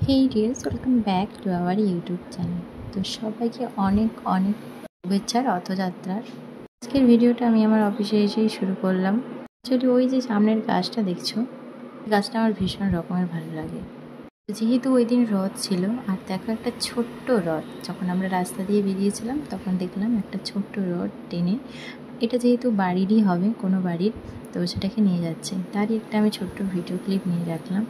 Hey dears, welcome back to our YouTube channel. তো সবাইকে অনেক অনেক শুভেচ্ছা রথযাত্রার। আজকের ভিডিওটা আমি আমার অফিসে এসেই শুরু করলাম। অ্যাকচুয়ালি ওই যে সামনের গাছটা দেখছো, গাছটা আমার ভীষণ রকমের ভালো লাগে। যেহেতু ওই দিন রথ ছিল, আর দেখো একটা ছোট্ট রথ, যখন আমরা রাস্তা দিয়ে বেরিয়েছিলাম তখন দেখলাম একটা ছোট্ট রথ টেনে, এটা যেহেতু বাড়িরই হবে কোনো বাড়ির, তো সেটাকে নিয়ে যাচ্ছে, তারই একটা আমি ছোট্ট ভিডিও ক্লিপ নিয়ে রাখলাম।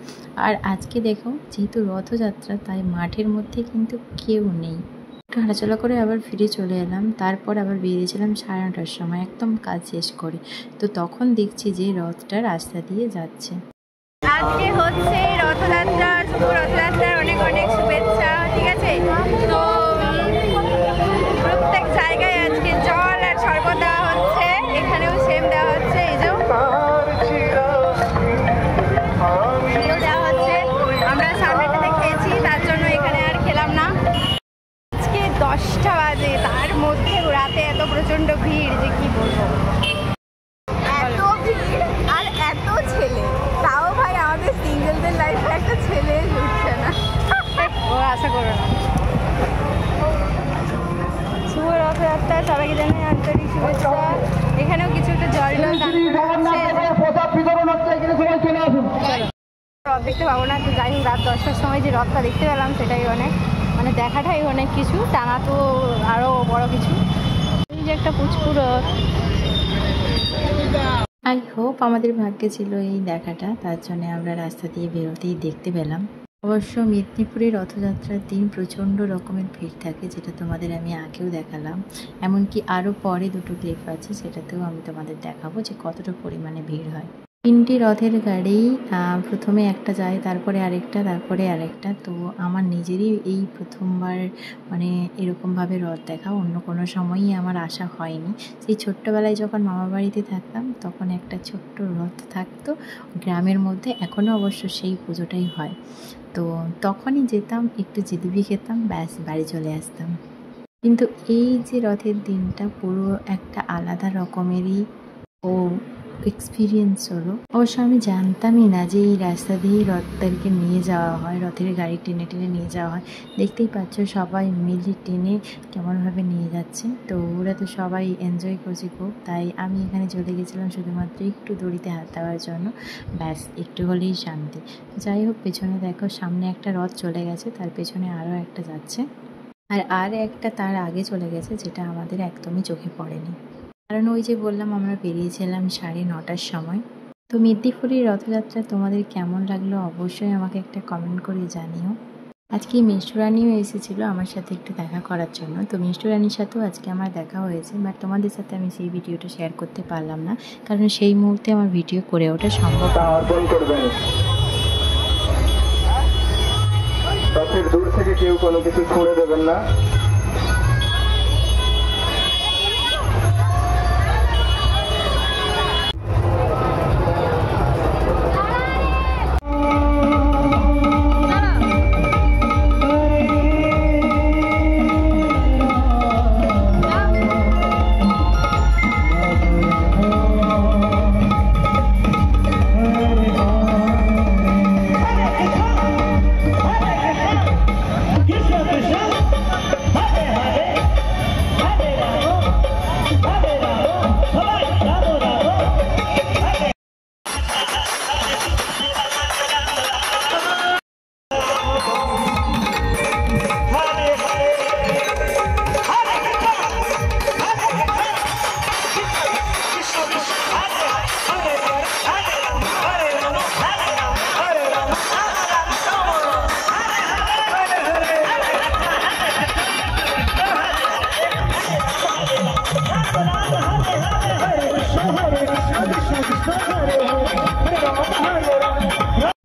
আর আজকে দেখো যেহেতু রথযাত্রা, তাই মাঠের মধ্যে কিন্তু কেউ নেই। একটু হাঁটাচলা করে আবার ফিরে চলে এলাম, তারপর আবার বেরিয়েছিলাম 9:30টার সময় একদম কাজ শেষ করে। তো তখন দেখছি যে রথটা রাস্তা দিয়ে যাচ্ছে। আজকে হচ্ছে রথযাত্রা, শুভ রথযাত্রার অনেক অনেক শুভেচ্ছা। ঠিক আছে, তো প্রত্যেক জায়গায় আজকে জল আর শরবত দেওয়া হচ্ছে, এখানেও সেম দেওয়া হচ্ছে। এই যে দেওয়া হচ্ছে, আমরা সামনেটাতে খেয়েছি, তার জন্য এখানে আর খেলাম না। আজকে 10টা বাজে, তার মধ্যে রাতে এত প্রচণ্ড ভিড় যে কি বলবো, এত ভিড় আর এত ছেলে। তাও ভাই আমাদের সিঙ্গেলদের লাইফে একটা ছেলে জুটছে না, ও আশা করো না। শুভ রথযাত্রা, সবাইকে জানাই আন্তরিক শুভেচ্ছা। এখানেও কিছু একটা জল টল দান রথ দেখতে পাবো না, তো যাই হোক রাত 10টার সময় যে রথটা দেখতে পেলাম সেটাই অনেক, মানে দেখাটাই অনেক কিছু, টানা তো আরও বড় কিছু। এই যে একটা পুচকু রথ, আই হোপ আমাদের ভাগ্যে ছিল এই দেখাটা, তার জন্য আমরা রাস্তা দিয়ে বেরোতেই দেখতে পেলাম। অবশ্য মেদিনীপুরে রথযাত্রার দিন প্রচণ্ড রকমের ভিড় থাকে, যেটা তোমাদের আমি আগেও দেখালাম। এমনকি আরও পরে দুটো ক্লিপ আছে, সেটাতেও আমি তোমাদের দেখাবো যে কতটা পরিমাণে ভিড় হয়। 3টি রথের গাড়ি, প্রথমে একটা যায়, তারপরে আরেকটা, তারপরে আরেকটা। তো আমার নিজেরই এই প্রথমবার মানে এরকমভাবে রথ দেখা, অন্য কোনো সময়ই আমার আসা হয়নি। সেই ছোট্টবেলায় যখন মামা বাড়িতে থাকতাম তখন একটা ছোট্ট রথ থাকতো গ্রামের মধ্যে, এখনও অবশ্য সেই পুজোটাই হয়। তো তখনই যেতাম, একটু জিলিপি খেতাম, ব্যাস বাড়ি চলে আসতাম। কিন্তু এই যে রথের দিনটা পুরো একটা আলাদা রকমেরই ও এক্সপিরিয়েন্স হলো। অবশ্য আমি জানতামই না যে এই রাস্তা দিয়েই রথদেরকে নিয়ে যাওয়া হয়, রথের গাড়ি টেনে টেনে নিয়ে যাওয়া হয়। দেখতেই পাচ্ছ সবাই মিলে টেনে কেমনভাবে নিয়ে যাচ্ছে। তো ওরা তো সবাই এনজয় করছে খুব, তাই আমি এখানে চলে গেছিলাম শুধুমাত্র একটু দড়িতে হাত দেওয়ার জন্য, ব্যাস একটু হলেই শান্তি। যাই হোক, পেছনে দেখো সামনে একটা রথ চলে গেছে, তার পেছনে আরও একটা যাচ্ছে, আর একটা তার আগে চলে গেছে, যেটা আমাদের একদমই চোখে পড়েনি। কারণ ওই যে বললাম আমরা বেরিয়েছিলাম 9:30টার সময়। তো মেদিনীপুরের রথযাত্রা তোমাদের কেমন লাগলো অবশ্যই আমাকে একটা কমেন্ট করে জানিও। আজকে মিষ্টু রানীও এসেছিলো আমার সাথে একটু দেখা করার জন্য। তো মিষ্টু রানীর সাথেও আজকে আমার দেখা হয়েছে, বাট তোমাদের সাথে আমি সেই ভিডিওটা শেয়ার করতে পারলাম না, কারণ সেই মুহূর্তে আমার ভিডিও করে ওঠা সম্ভব না। দূর থেকে কেউ কোনো কিছু ছুঁড়ে দেবেন না।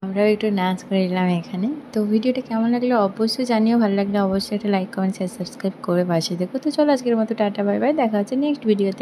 আমরাও একটু নাচ করে এলাম এখানে। তো ভিডিওটা কেমন লাগলো অবশ্যই জানিও, ভালো লাগলে অবশ্যই একটা লাইক, কমেন্ট, শেয়ার, সাবস্ক্রাইব করে পাশে দেখো। তো চলো আজকের মতো টাটা, বাই বাই, দেখা হচ্ছে নেক্সট ভিডিওতে।